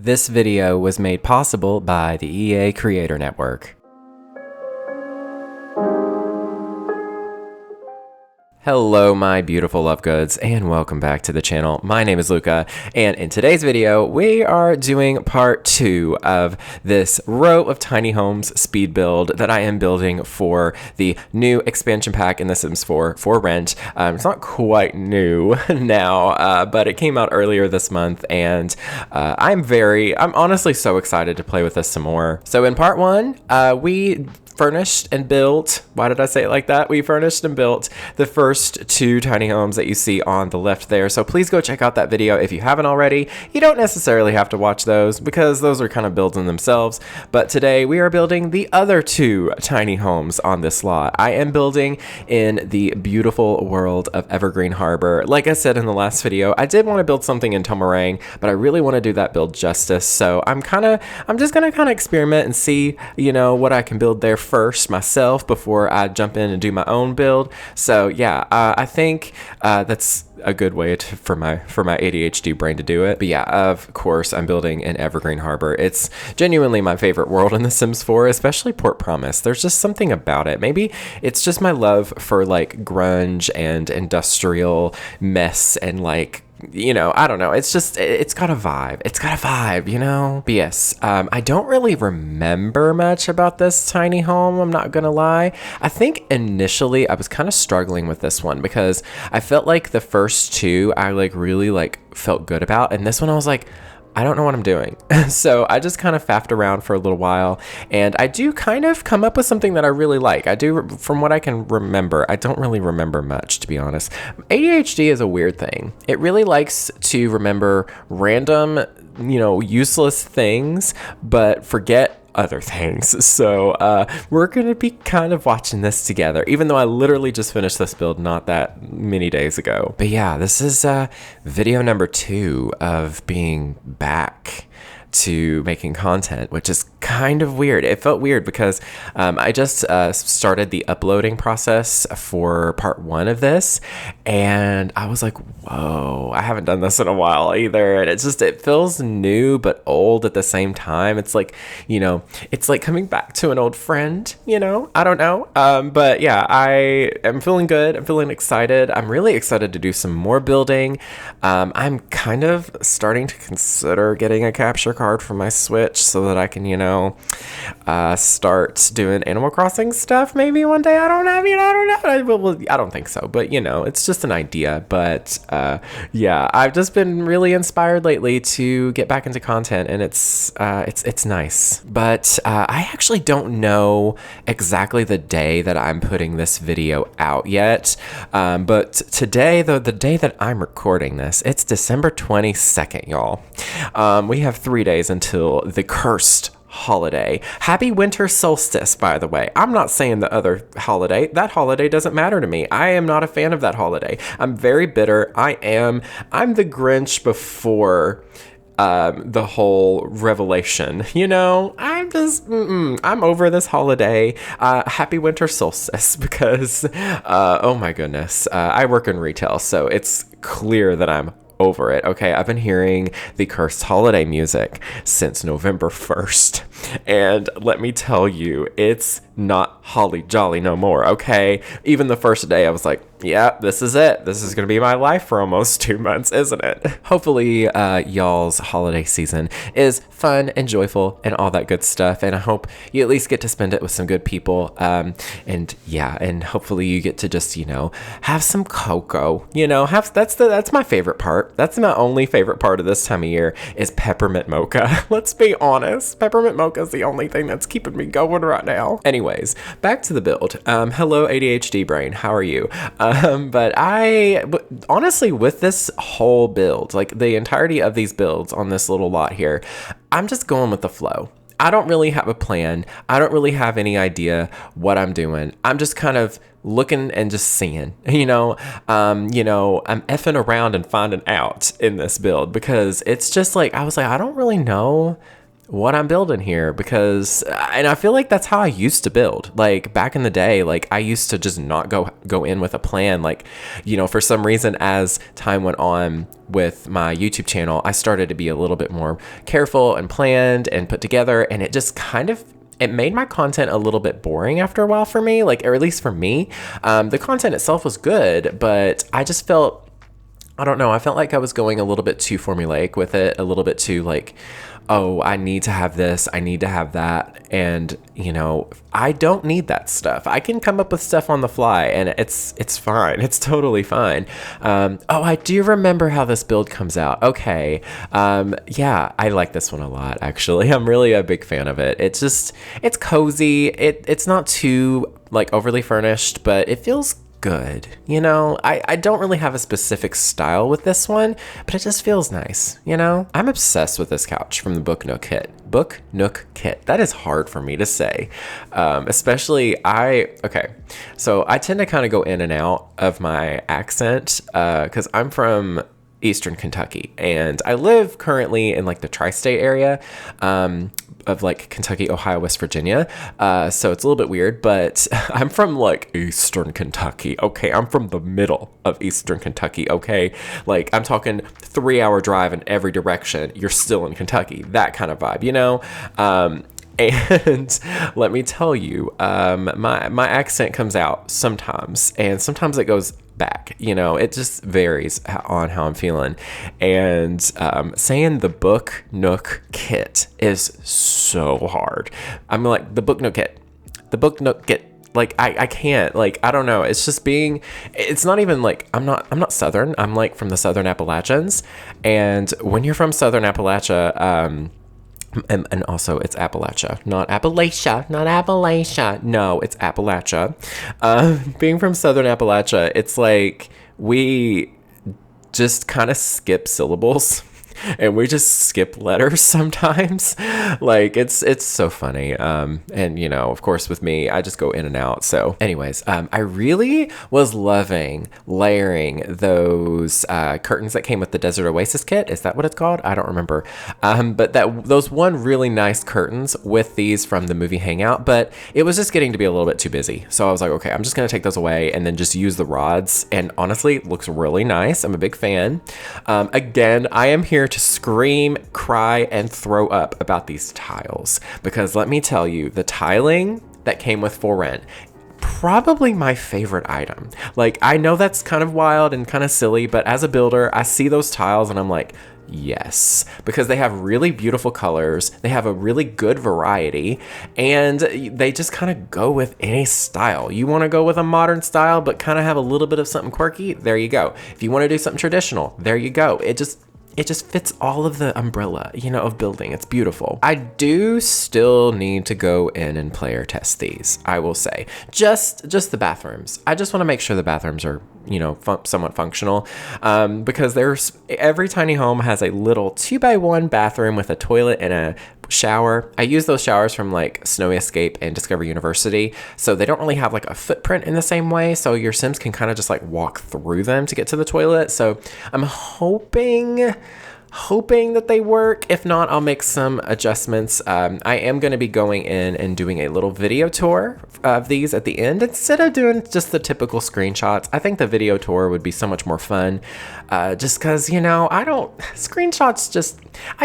This video was made possible by the EA Creator Network. Hello my beautiful love goods and welcome back to the channel. My name is Luca and in today's video we are doing part 2 of this row of tiny homes speed build that I am building for the new expansion pack in The Sims 4 for rent. It's not quite new now, but it came out earlier this month and I'm honestly so excited to play with this some more. So in part 1, we furnished and built, why did I say it like that? We furnished and built the first 2 tiny homes that you see on the left there. So please go check out that video if you haven't already. You don't necessarily have to watch those because those are kind of builds in themselves. But today we are building the other 2 tiny homes on this lot. I am building in the beautiful world of Evergreen Harbor. Like I said in the last video, I did want to build something in Tomarang, but I really want to do that build justice. So I'm just gonna kind of experiment and see, what I can build there first myself before I jump in and do my own build. So yeah, I think that's a good way for my ADHD brain to do it. But yeah, of course, I'm building in Evergreen Harbor. It's genuinely my favorite world in The Sims 4, especially Port Promise. There's just something about it. Maybe it's just my love for like grunge and industrial mess and like, I don't know. It's got a vibe. It's got a vibe, But yes, I don't really remember much about this tiny home, I'm not gonna lie. I think initially I was kind of struggling with this one because I felt like the first 2 I really felt good about, and this one I was like, I don't know what I'm doing. So I just kind of faffed around for a little while and I do kind of come up with something that I really like. I do, from what I can remember. I don't really remember much, to be honest. ADHD is a weird thing. It really likes to remember random, useless things, but forget other things. So we're gonna be kind of watching this together, even though I literally just finished this build not that many days ago. But yeah, this is video number 2 of being back to making content, which is kind of weird. It felt weird because I just started the uploading process for part 1 of this and I was like, whoa, I haven't done this in a while either, and it feels new but old at the same time. It's like, it's like coming back to an old friend, I don't know, but yeah, I am feeling good. I'm feeling excited. I'm really excited to do some more building. I'm kind of starting to consider getting a capture card for my Switch so that I can, start doing Animal Crossing stuff maybe one day. I don't know. I don't think so, but it's just an idea. But yeah, I've just been really inspired lately to get back into content, and it's nice. But I actually don't know exactly the day that I'm putting this video out yet. But today, though, the day that I'm recording this, it's December 22nd, y'all. We have 3 days until the cursed holiday. Happy winter solstice, by the way. I'm not saying the other holiday. That holiday doesn't matter to me. I am not a fan of that holiday. I'm very bitter. I'm the Grinch before the whole revelation, I'm over this holiday. Happy winter solstice, because oh my goodness, I work in retail, so it's clear that I'm over it. Okay, I've been hearing the cursed holiday music since November 1st, and let me tell you, it's not holly jolly no more. Okay, even the first day I was like, yeah, this is it. This is gonna be my life for almost 2 months, isn't it? Hopefully y'all's holiday season is fun and joyful and all that good stuff, and I hope you at least get to spend it with some good people, and yeah, and hopefully you get to just have some cocoa, that's my favorite part. That's my only favorite part of this time of year is peppermint mocha. Let's be honest, peppermint mocha is the only thing that's keeping me going right now. Anyways, back to the build. Hello ADHD brain, how are you? But honestly, with this whole build, like the entirety of these builds on this little lot here, I'm just going with the flow. I don't really have a plan. I don't really have any idea what I'm doing. I'm just kind of looking and just seeing, I'm effing around and finding out in this build, because it's just like, I was like, I don't really know what I'm building here, because and I feel like that's how I used to build. Like back in the day, like I used to just not go in with a plan. Like, you know, for some reason as time went on with my YouTube channel, I started to be a little bit more careful and planned and put together, and it just kind of it made my content a little bit boring after a while for me, like, or at least for me. The content itself was good, but I just felt, I don't know, I felt like I was going a little bit too formulaic with it, a little bit too like, oh, I need to have this, I need to have that. And, you know, I don't need that stuff. I can come up with stuff on the fly, and it's fine. It's totally fine. Oh, I do remember how this build comes out. Okay. Yeah, I like this one a lot, actually. I'm really a big fan of it. It's cozy. It's not too like overly furnished, but it feels good. You know, I don't really have a specific style with this one, but it just feels nice. You know, I'm obsessed with this couch from the Book Nook kit. Book Nook kit. That is hard for me to say. Especially okay. So I tend to kind of go in and out of my accent, cause I'm from Eastern Kentucky, and I live currently in like the tri-state area, of like Kentucky, Ohio, West Virginia. So it's a little bit weird, but I'm from like Eastern Kentucky. Okay. I'm from the middle of Eastern Kentucky. Okay. Like I'm talking 3-hour drive in every direction. You're still in Kentucky, that kind of vibe, you know? And let me tell you, my accent comes out sometimes, and sometimes it goes back. You know, it just varies on how I'm feeling. And saying the Book Nook kit is so hard. I'm like, the Book Nook kit, the Book Nook kit. Like I can't, like, I don't know. It's just it's not even like, I'm not Southern. I'm like from the Southern Appalachians. And when you're from Southern Appalachia, and also it's Appalachia, not Appalachia. No, it's Appalachia. Being from Southern Appalachia, it's like we just kind of skip syllables. And we just skip letters sometimes. Like it's so funny. And you know, of course with me, I just go in and out. So anyways, I really was loving layering those curtains that came with the Desert Oasis kit. Is that what it's called? I don't remember. But those one really nice curtains with these from the movie Hangout, but it was just getting to be a little bit too busy. So I was like, okay, I'm just gonna take those away and then just use the rods. And honestly, it looks really nice. I'm a big fan. Again, I am here to scream, cry, and throw up about these tiles, because let me tell you, the tiling that came with For Rent, probably my favorite item. Like, I know that's kind of wild and kind of silly, but as a builder, I see those tiles and I'm like, yes, because they have really beautiful colors, they have a really good variety, and they just kind of go with any style. You want to go with a modern style but kind of have a little bit of something quirky, there you go. If you want to do something traditional, there you go. It just fits all of the umbrella, you know, of building. It's beautiful. I do still need to go in and player test these, I will say. Just the bathrooms. I just want to make sure the bathrooms are, you know, somewhat functional, because every tiny home has a little 2x1 bathroom with a toilet and a shower. I use those showers from like Snowy Escape and Discovery University, so they don't really have like a footprint in the same way, so your Sims can kind of just like walk through them to get to the toilet. So I'm hoping that they work. If not, I'll make some adjustments. I am going to be going in and doing a little video tour of these at the end instead of doing just the typical screenshots. I think the video tour would be so much more fun, just because, you know, I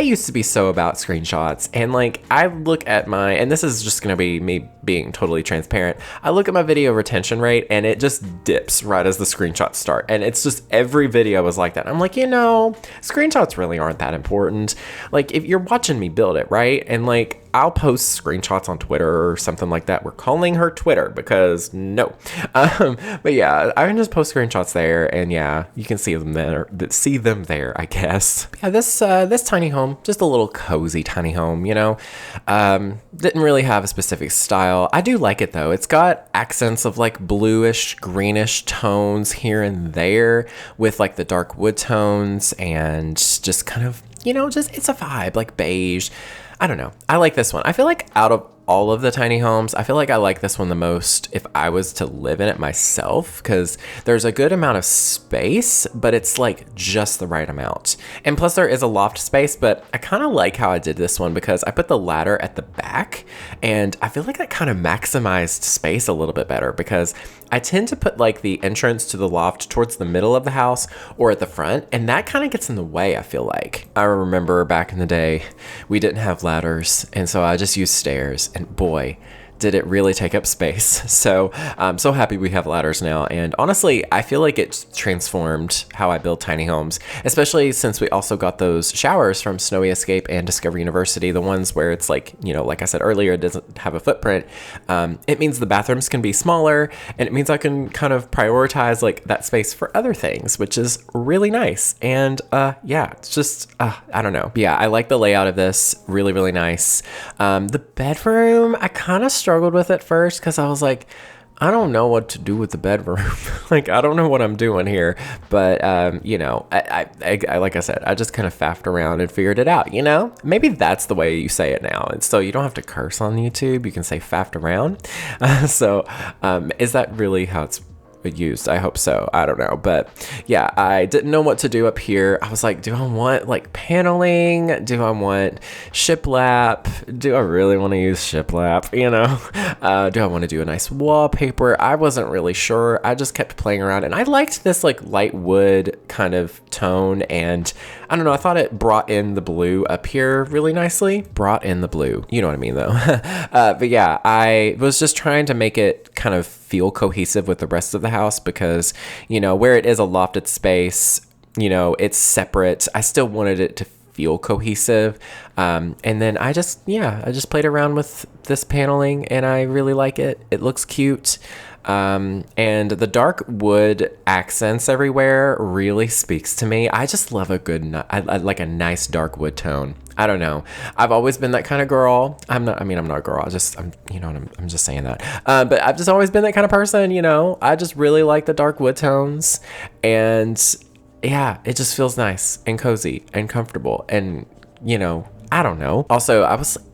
used to be so about screenshots, and like I look at and this is just going to be me being totally transparent, I look at my video retention rate and it just dips right as the screenshots start, and it's just every video is like that. I'm like, you know, screenshots really aren't that important. Like, if you're watching me build it, right? And like, I'll post screenshots on Twitter or something like that. We're calling her Twitter because no. But yeah, I can just post screenshots there, and yeah, you can see them there, I guess. Yeah, this tiny home, just a little cozy tiny home, you know. Didn't really have a specific style. I do like it though. It's got accents of like bluish, greenish tones here and there with like the dark wood tones, and just kind of, you know, just it's a vibe, like beige. I don't know. I like this one. I feel like out of all of the tiny homes, I feel like I like this one the most if I was to live in it myself, because there's a good amount of space, but it's like just the right amount. And plus there is a loft space, but I kind of like how I did this one because I put the ladder at the back, and I feel like that kind of maximized space a little bit better, because I tend to put like the entrance to the loft towards the middle of the house or at the front, and that kind of gets in the way, I feel like. I remember back in the day, we didn't have ladders, and so I just used stairs, and boy, did it really take up space. So I'm so happy we have ladders now. And honestly, I feel like it's transformed how I build tiny homes, especially since we also got those showers from Snowy Escape and Discover University, the ones where it's like, you know, like I said earlier, it doesn't have a footprint. It means the bathrooms can be smaller, and it means I can kind of prioritize like that space for other things, which is really nice. And yeah, it's just, I don't know. Yeah, I like the layout of this. Really, really nice. The bedroom, I kind of struggled with at first because I was like, I don't know what to do with the bedroom. Like, I don't know what I'm doing here. But, you know, I like I said, I just kind of faffed around and figured it out, you know? Maybe that's the way you say it now. And so you don't have to curse on YouTube. You can say faffed around. Is that really how it's used? I hope so. I don't know. But yeah, I didn't know what to do up here. I was like, do I want like paneling? Do I want shiplap? Do I really want to use shiplap? You know, do I want to do a nice wallpaper? I wasn't really sure. I just kept playing around, and I liked this like light wood kind of tone, and I don't know, I thought it brought in the blue up here really nicely. Brought in the blue. You know what I mean though. But yeah, I was just trying to make it kind of feel cohesive with the rest of the house, because, you know, where it is a lofted space, you know, it's separate. I still wanted it to feel cohesive. And then I just played around with this paneling, and I really like it. It looks cute. And the dark wood accents everywhere really speaks to me. I just love a good, I like a nice dark wood tone. I don't know. I've always been that kind of girl. I'm not a girl. I'm just saying that. But I've just always been that kind of person, you know. I just really like the dark wood tones, and yeah, it just feels nice and cozy and comfortable, and, you know, I don't know. Also,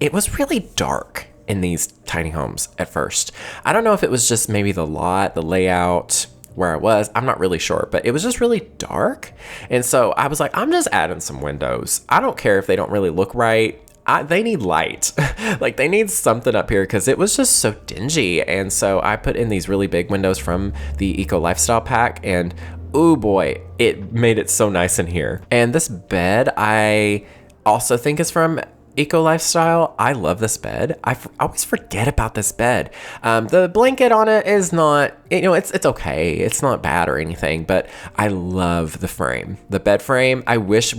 it was really dark in these tiny homes at first. I don't know if it was just maybe the lot, the layout, where I was. I'm not really sure, but it was just really dark. And so I was like, I'm just adding some windows. I don't care if they don't really look right. They need light. Like, they need something up here, because it was just so dingy. And so I put in these really big windows from the Eco Lifestyle Pack, and oh boy, it made it so nice in here. And this bed, I also think is from Eco Lifestyle. I love this bed. I always forget about this bed. The blanket on it is not, you know, it's okay. It's not bad or anything, but I love the frame, the bed frame. I wish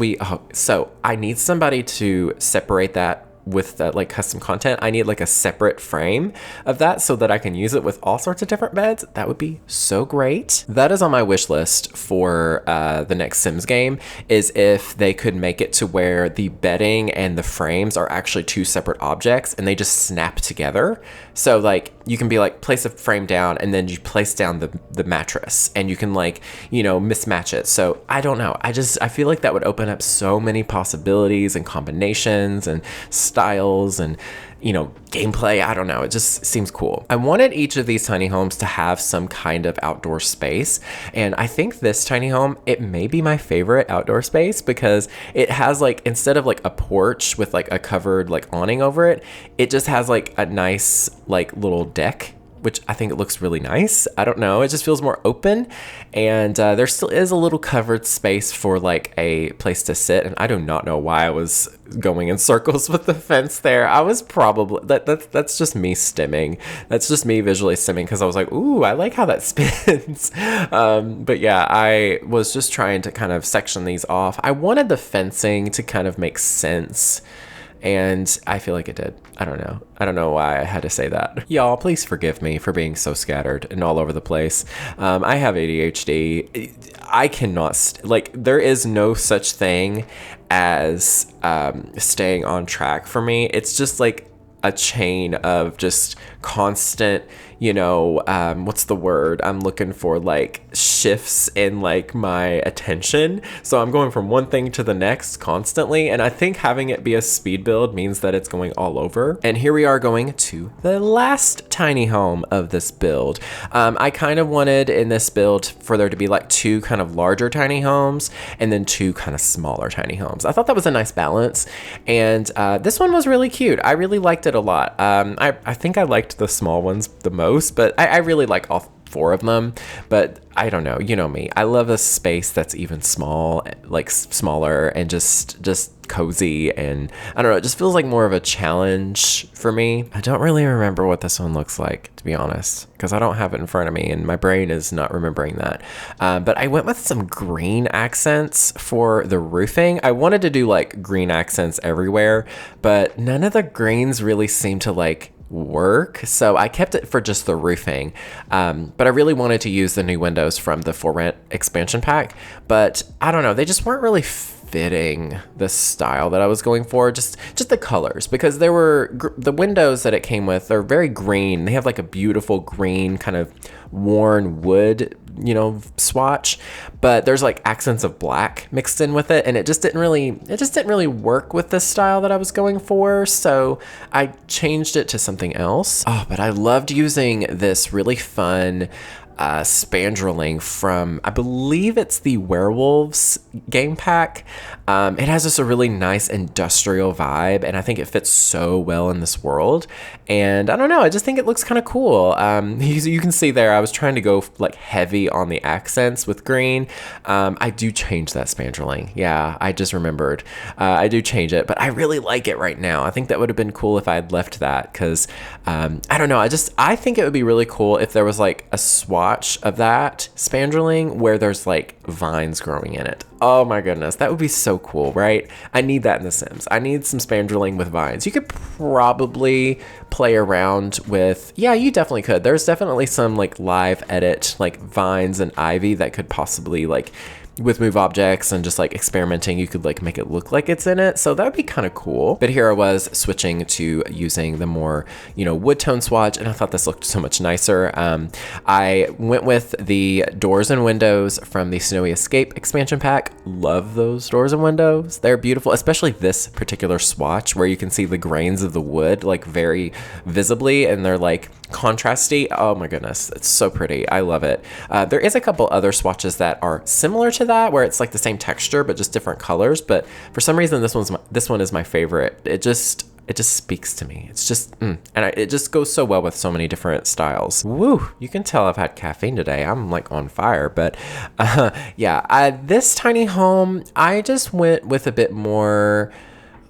so I need somebody to separate that with like custom content. I need like a separate frame of that so that I can use it with all sorts of different beds. That would be so great. That is on my wish list for the next Sims game, is if they could make it to where the bedding and the frames are actually two separate objects and they just snap together. So like you can be like, place a frame down, and then you place down the mattress, and you can like, you know, mismatch it. So I don't know. I feel like that would open up so many possibilities and combinations and styles and, you know, gameplay. I don't know. It just seems cool. I wanted each of these tiny homes to have some kind of outdoor space. And I think this tiny home, it may be my favorite outdoor space, because it has like, instead of like a porch with like a covered like awning over it, it just has like a nice like little deck, which I think it looks really nice. I don't know. It just feels more open. And there still is a little covered space for like a place to sit. And I do not know why I was going in circles with the fence there. I was probably, that's just me stimming. That's just me visually stimming, because I was like, ooh, I like how that spins. But yeah, I was just trying to kind of section these off. I wanted the fencing to kind of make sense, and I feel like it did. I don't know. I don't know why I had to say that. Y'all, please forgive me for being so scattered and all over the place. I have ADHD. I cannot, there is no such thing as staying on track for me. It's just like a chain of just constant, what's the word I'm looking for, like shifts in like my attention. So I'm going from one thing to the next constantly, and I think having it be a speed build means that it's going all over. And here we are going to the last tiny home of this build. I kind of wanted in this build for there to be like 2 kind of larger tiny homes and then 2 kind of smaller tiny homes. I thought that was a nice balance, and this one was really cute. I really liked it a lot. I think I liked the small ones the most, but I really like all 4 of them. But I don't know, you know me, I love a space that's even smaller and just cozy, and I don't know, it just feels like more of a challenge for me. I don't really remember what this one looks like, to be honest, because I don't have it in front of me and my brain is not remembering that. But I went with some green accents for the roofing. I wanted to do like green accents everywhere, but none of the greens really seem to like work, so I kept it for just the roofing. But I really wanted to use the new windows from the For Rent expansion pack, but I don't know, they just weren't really fitting the style that I was going for, just the colors, because there were the windows that it came with are very green. They have like a beautiful green kind of worn wood, swatch, but there's like accents of black mixed in with it, and it just didn't really work with the style that I was going for, so I changed it to something else. Oh, but I loved using this really fun spandreling from, I believe it's the Werewolves game pack. It has just a really nice industrial vibe, and I think it fits so well in this world. And I don't know, I just think it looks kind of cool. You can see there, I was trying to go like heavy on the accents with green. I do change that spandreling. Yeah, I just remembered. I do change it, but I really like it right now. I think that would have been cool if I had left that, because I don't know, I think it would be really cool if there was like a swatch of that spandreling where there's like vines growing in it. Oh my goodness, that would be so cool, right? I need that in The Sims. I need some spandreling with vines. You could probably play around with, yeah, you definitely could. There's definitely some like live edit, like vines and ivy that could possibly like, with move objects and just like experimenting, you could like make it look like it's in it. So that would be kind of cool. But here I was switching to using the more, wood tone swatch, and I thought this looked so much nicer. I went with the doors and windows from the Snowy Escape expansion pack. Love those doors and windows. They're beautiful, especially this particular swatch where you can see the grains of the wood like very visibly, and they're like contrasty. Oh my goodness, it's so pretty. I love it. There is a couple other swatches that are similar to that, where it's like the same texture but just different colors, but for some reason this one is my favorite. It just speaks to me. It's just it just goes so well with so many different styles. Woo, you can tell I've had caffeine today. I'm like on fire. But this tiny home, I just went with a bit more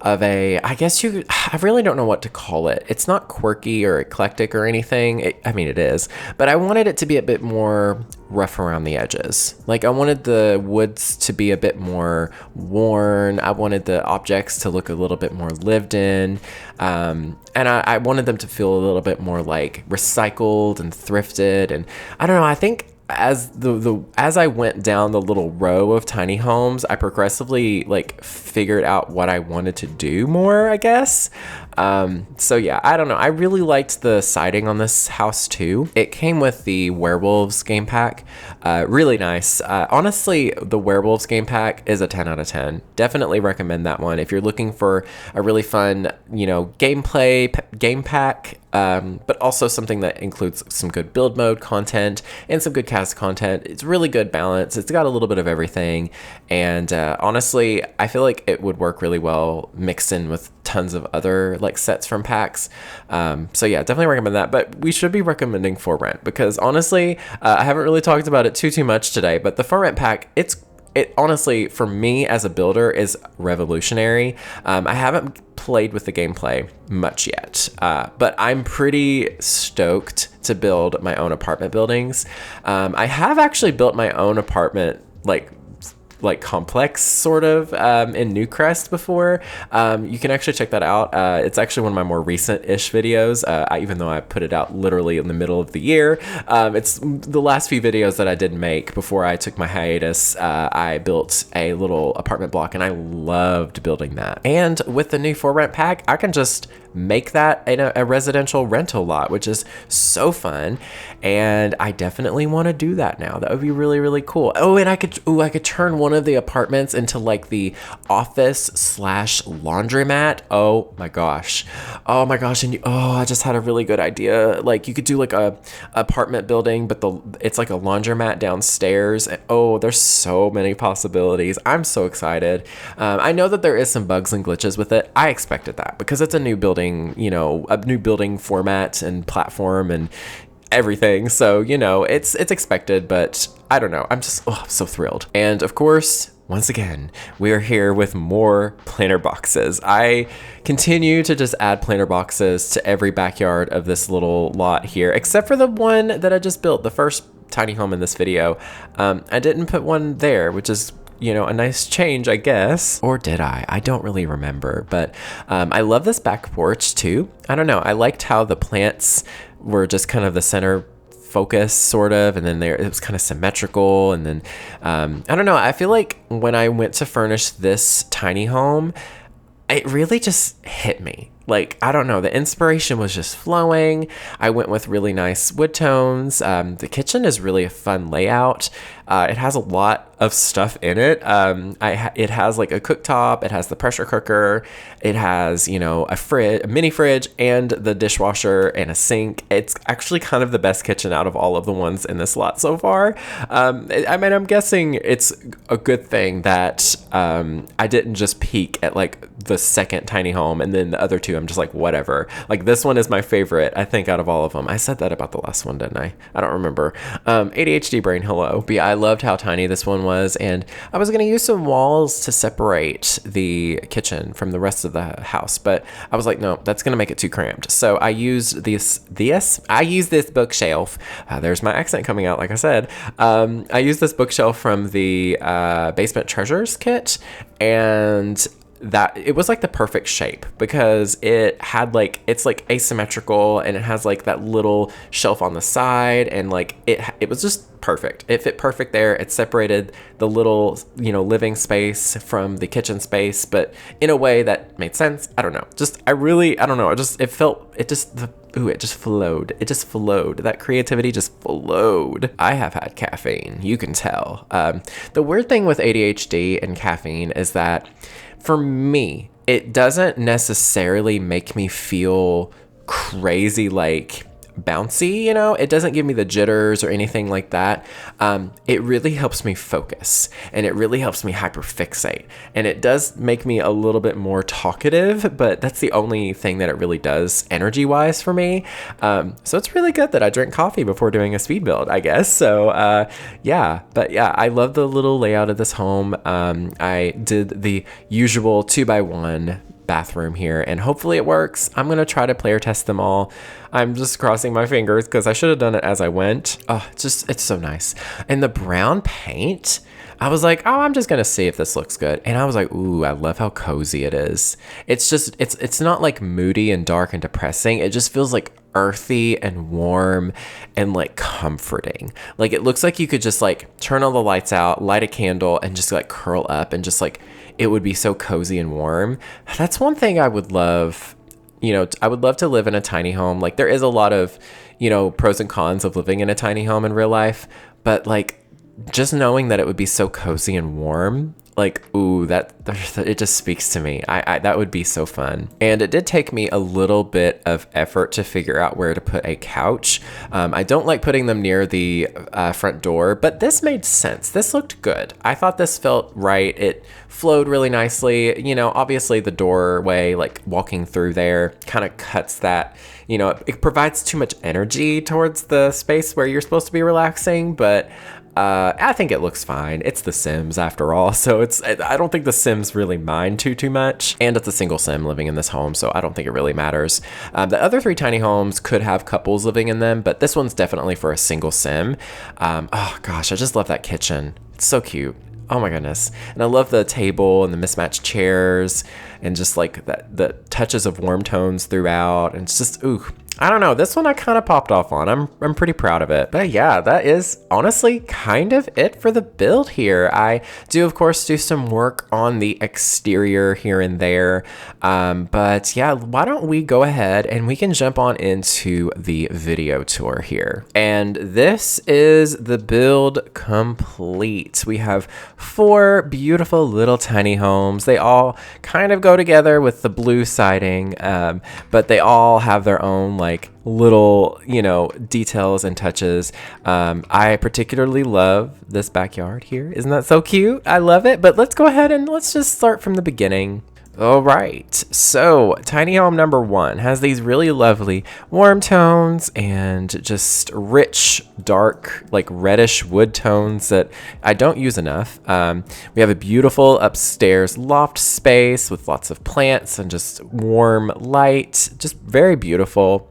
of a, I really don't know what to call it. It's not quirky or eclectic or anything. It is, but I wanted it to be a bit more rough around the edges. Like I wanted the woods to be a bit more worn. I wanted the objects to look a little bit more lived in. And I wanted them to feel a little bit more like recycled and thrifted. And I don't know, I think as I went down the little row of tiny homes, I progressively like figured out what I wanted to do more, I guess. So yeah, I don't know. I really liked the siding on this house too. It came with the Werewolves game pack. Really nice. Honestly, the Werewolves game pack is a 10 out of 10. Definitely recommend that one if you're looking for a really fun, gameplay game pack. But also something that includes some good build mode content and some good cast content. It's really good balance. It's got a little bit of everything. And honestly, I feel like it would work really well mixed in with tons of other like sets from packs. So yeah, definitely recommend that. But we should be recommending For Rent, because honestly, I haven't really talked about it too much today, but the For Rent pack, it honestly, for me as a builder, is revolutionary. I haven't played with the gameplay much yet, but I'm pretty stoked to build my own apartment buildings. I have actually built my own apartment like complex sort of in Newcrest before. You can actually check that out. It's actually one of my more recent-ish videos, even though I put it out literally in the middle of the year. It's the last few videos that I did make before I took my hiatus. I built a little apartment block and I loved building that. And with the new For Rent pack, I can just make that in a residential rental lot, which is so fun. And I definitely want to do that now. That would be really, really cool. Oh, and I could turn one of the apartments into like the office slash laundromat. Oh my gosh. Oh my gosh. And I just had a really good idea. Like you could do like a apartment building, but it's like a laundromat downstairs. And, there's so many possibilities. I'm so excited. I know that there is some bugs and glitches with it. I expected that because it's a new building, a new building format and platform and everything. So, it's expected, but I don't know. I'm just so thrilled. And of course, once again, we are here with more planter boxes. I continue to just add planter boxes to every backyard of this little lot here, except for the one that I just built, the first tiny home in this video. I didn't put one there, which is a nice change, I guess. Or did I? I don't really remember. But I love this back porch too. I don't know. I liked how the plants were just kind of the center focus, sort of, and then it was kind of symmetrical. And then I don't know. I feel like when I went to furnish this tiny home, it really just hit me. Like, I don't know, the inspiration was just flowing. I went with really nice wood tones. The kitchen is really a fun layout. It has a lot of stuff in it. It has like a cooktop. It has the pressure cooker. It has, a mini fridge and the dishwasher and a sink. It's actually kind of the best kitchen out of all of the ones in this lot so far. I'm guessing it's a good thing that I didn't just peek at like the second tiny home and then the other two I'm just like, whatever. Like this one is my favorite, I think, out of all of them. I said that about the last one, didn't I? I don't remember. ADHD brain, hello. But yeah, I loved how tiny this one was, and I was gonna use some walls to separate the kitchen from the rest of the house, but I was like, no, that's gonna make it too cramped. So I used this bookshelf. There's my accent coming out, like I said. I used this bookshelf from the Basement Treasures kit, and that it was like the perfect shape because it had like, it's like asymmetrical and it has like that little shelf on the side, and like it was just perfect. It fit perfect there. It separated the little, living space from the kitchen space, but in a way that made sense. I don't know. It just flowed. It just flowed. That creativity just flowed. I have had caffeine. You can tell. The weird thing with ADHD and caffeine is that for me, it doesn't necessarily make me feel crazy, like bouncy, it doesn't give me the jitters or anything like that. It really helps me focus, and it really helps me hyperfixate, and it does make me a little bit more talkative, but that's the only thing that it really does energy wise for me. So it's really good that I drink coffee before doing a speed build, I guess. So I love the little layout of this home. I did the usual 2x1 bathroom here, and hopefully it works. I'm gonna try to player test them all. I'm just crossing my fingers because I should have done it as I went. It's so nice. And the brown paint, I was like, I'm just gonna see if this looks good. And I was like, ooh, I love how cozy it is. It's just, it's not like moody and dark and depressing. It just feels like earthy and warm and like comforting. Like it looks like you could just like turn all the lights out, light a candle, and just like curl up, and just like it would be so cozy and warm. That's one thing I would love. I would love to live in a tiny home. Like there is a lot of, pros and cons of living in a tiny home in real life, but like just knowing that it would be so cozy and warm, like, ooh, that it just speaks to me. I that would be so fun. And it did take me a little bit of effort to figure out where to put a couch. I don't like putting them near the front door, but this made sense. This looked good. I thought this felt right. It flowed really nicely. Obviously the doorway, like walking through there, kind of cuts that, it provides too much energy towards the space where you're supposed to be relaxing, but I think it looks fine. It's The Sims after all, so I don't think The Sims really mind too much, and it's a single Sim living in this home, so I don't think it really matters. The other 3 tiny homes could have couples living in them, but this one's definitely for a single Sim. Oh gosh, I just love that kitchen. It's so cute. Oh my goodness. And I love the table and the mismatched chairs and just like the touches of warm tones throughout. And it's just, ooh, I don't know. This one I kind of popped off on. I'm pretty proud of it. But yeah, that is honestly kind of it for the build here. I do, of course, do some work on the exterior here and there. But yeah, why don't we go ahead and we can jump on into the video tour here. And this is the build complete. We have 4 beautiful little tiny homes. They all kind of go together with the blue siding, but they all have their own like little, you know, details and touches. I particularly love this backyard here. Isn't that so cute? I love it. But let's go ahead and let's just start from the beginning. All right, so tiny home number 1 has these really lovely warm tones and just rich, dark, like reddish wood tones that I don't use enough. We have a beautiful upstairs loft space with lots of plants and just warm light, just very beautiful.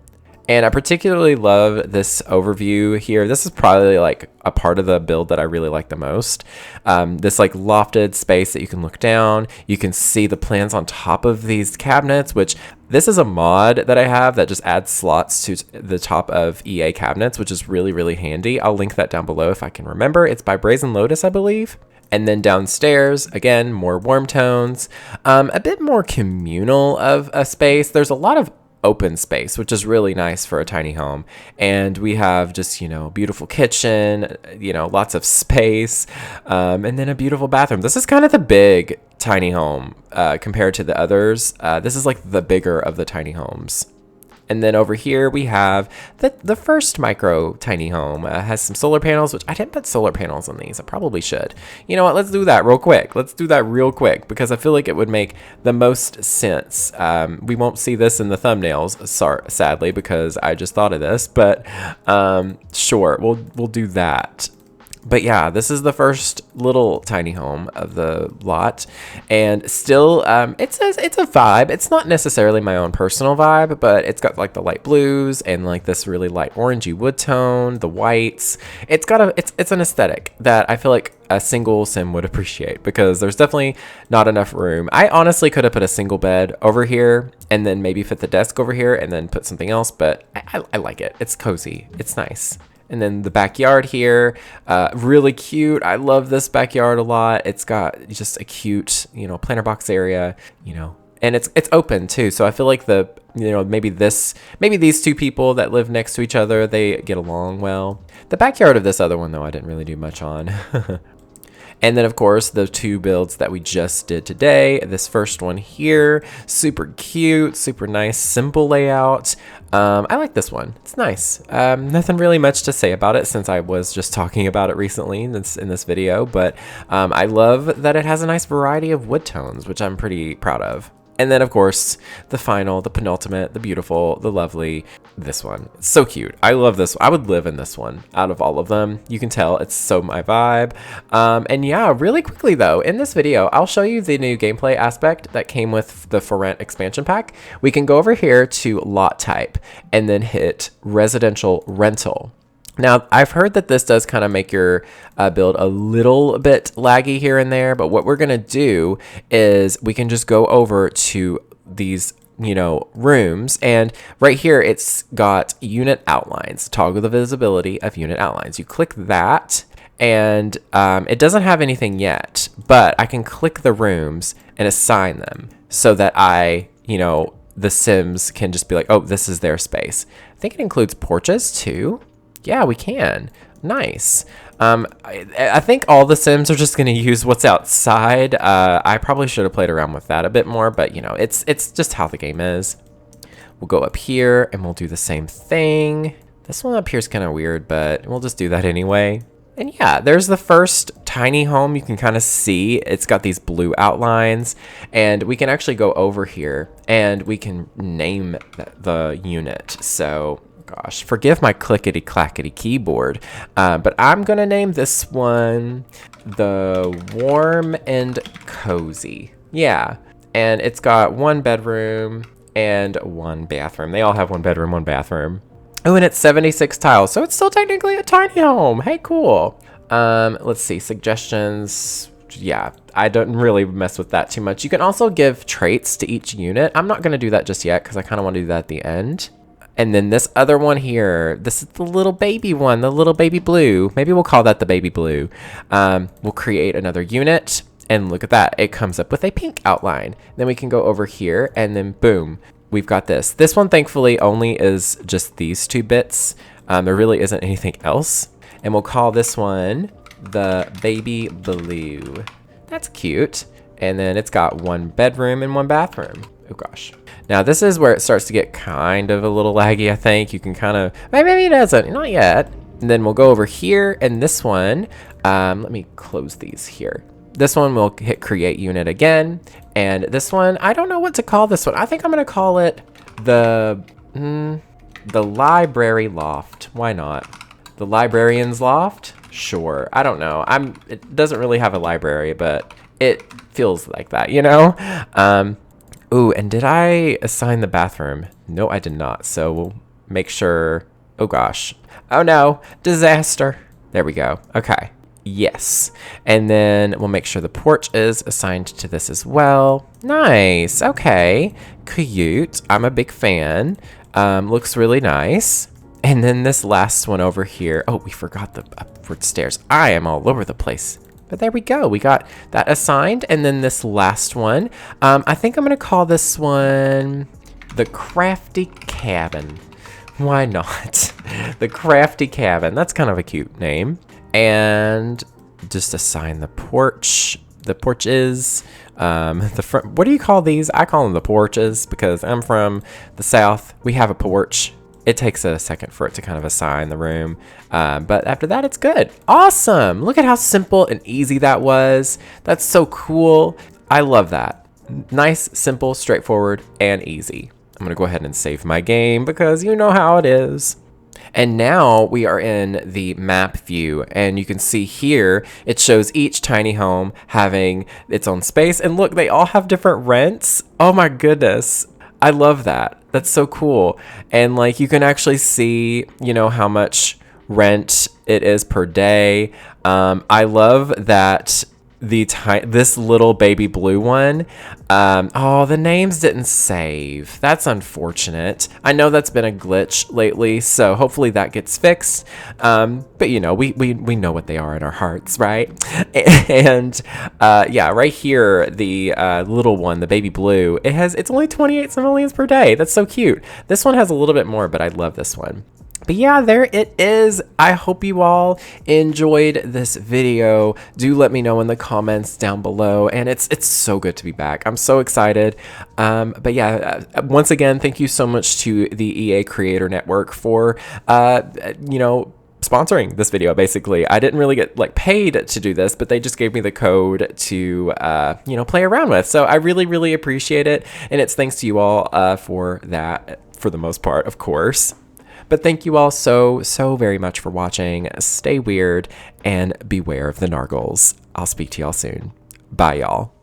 And I particularly love this overview here. This is probably like a part of the build that I really like the most. This like lofted space that you can look down. You can see the plans on top of these cabinets, which this is a mod that I have that just adds slots to the top of EA cabinets, which is really, really handy. I'll link that down below if I can remember. It's by Brazen Lotus, I believe. And then downstairs, again, more warm tones, a bit more communal of a space. There's a lot of open space, which is really nice for a tiny home. And we have just, you know, beautiful kitchen, you know, lots of space, and then a beautiful bathroom. This is kind of the big tiny home compared to the others. This is like the bigger of the tiny homes. And then over here we have the first micro tiny home. Has some solar panels, which I didn't put solar panels on these. I probably should. You know what? Let's do that real quick. Let's do that real quick because I feel like it would make the most sense. We won't see this in the thumbnails, sadly, because I just thought of this. But sure, we'll do that. But yeah, this is the first little tiny home of the lot, and still, it's a vibe. It's not necessarily my own personal vibe, but it's got like the light blues and like this really light orangey wood tone, the whites. It's got it's an aesthetic that I feel like a single sim would appreciate because there's definitely not enough room. I honestly could have put a single bed over here and then maybe fit the desk over here and then put something else, but I like it. It's cozy. It's nice. And then the backyard here, really cute. I love this backyard a lot. It's got just a cute, you know, planter box area, you know, and it's open too. So I feel like maybe these 2 people that live next to each other, they get along well. The backyard of this other one though, I didn't really do much on. And then, of course, the 2 builds that we just did today. This first one here, super cute, super nice, simple layout. I like this one. It's nice. Nothing really much to say about it since I was just talking about it recently in this video. But I love that it has a nice variety of wood tones, which I'm pretty proud of. And then, of course, the final, the penultimate, the beautiful, the lovely, this one. It's so cute. I love this. I would live in this one out of all of them. You can tell it's so my vibe. And yeah, really quickly though, in this video, I'll show you the new gameplay aspect that came with the For Rent expansion pack. We can go over here to lot type and then hit residential rental. Now, I've heard that this does kind of make your build a little bit laggy here and there, but what we're going to do is we can just go over to these, you know, rooms, and right here it's got unit outlines, toggle the visibility of unit outlines. You click that, and it doesn't have anything yet, but I can click the rooms and assign them so that the Sims can just be like, oh, this is their space. I think it includes porches too. Yeah, we can. Nice. I think all the Sims are just going to use what's outside. I probably should have played around with that a bit more, but you know, it's just how the game is. We'll go up here and we'll do the same thing. This one up here is kind of weird, but we'll just do that anyway. And yeah, there's the first tiny home. You can kind of see it's got these blue outlines, and we can actually go over here and we can name the unit. So gosh, forgive my clickety-clackety keyboard, but I'm gonna name this one the Warm and Cozy. Yeah, and it's got 1 bedroom and 1 bathroom. They all have 1 bedroom, 1 bathroom. Oh, and it's 76 tiles, so it's still technically a tiny home. Hey, cool. Let's see, suggestions. Yeah, I don't really mess with that too much. You can also give traits to each unit. I'm not gonna do that just yet because I kind of want to do that at the end. And then this other one here, this is the little baby one, the little baby blue. Maybe we'll call that the baby blue. We'll create another unit. And look at that. It comes up with a pink outline. Then we can go over here and then boom, we've got this. This one thankfully only is just these 2 bits. There really isn't anything else. And we'll call this one the baby blue. That's cute. And then it's got 1 bedroom and 1 bathroom. Oh gosh. Now this is where it starts to get kind of a little laggy, I think. You can kind of, maybe it doesn't, not yet. And then we'll go over here and this one, let me close these here. This one we'll hit create unit again. And this one, I don't know what to call this one. I think I'm gonna call it the library loft. Why not? The librarian's loft? Sure, I don't know. It doesn't really have a library, but it feels like that, you know? Ooh, and did I assign the bathroom? No, I did not. So we'll make sure, oh gosh. Oh no, disaster. There we go, okay. Yes, and then we'll make sure the porch is assigned to this as well. Nice, okay, cute. I'm a big fan. Looks really nice. And then this last one over here. Oh, we forgot the upward stairs. I am all over the place. But there we go. We got that assigned. And then this last one. I think I'm going to call this one the Crafty Cabin. Why not? The Crafty Cabin. That's kind of a cute name. And just assign the porch. The porches. The front. What do you call these? I call them the porches because I'm from the South. We have a porch. It takes a second for it to kind of assign the room. But after that, it's good. Awesome. Look at how simple and easy that was. That's so cool. I love that. Nice, simple, straightforward, and easy. I'm going to go ahead and save my game because you know how it is. And now we are in the map view, and you can see here, it shows each tiny home having its own space. And look, they all have different rents. Oh my goodness. I love that. That's so cool. And like you can actually see, you know, how much rent it is per day. I love that this little baby blue one. Oh, the names didn't save. That's unfortunate. I know that's been a glitch lately, so hopefully that gets fixed. But you know, we know what they are in our hearts, right? And yeah, right here, the little one, the baby blue, it's only 28 simoleons per day. That's so cute. This one has a little bit more, but I love this one. But yeah, there it is. I hope you all enjoyed this video. Do let me know in the comments down below. And it's so good to be back. I'm so excited. But yeah, once again, thank you so much to the EA Creator Network for, you know, sponsoring this video. Basically, I didn't really get like paid to do this, but they just gave me the code to you know, play around with. So I really appreciate it, and it's thanks to you all for that, for the most part, of course. But thank you all so very much for watching. Stay weird and beware of the nargles. I'll speak to y'all soon. Bye, y'all.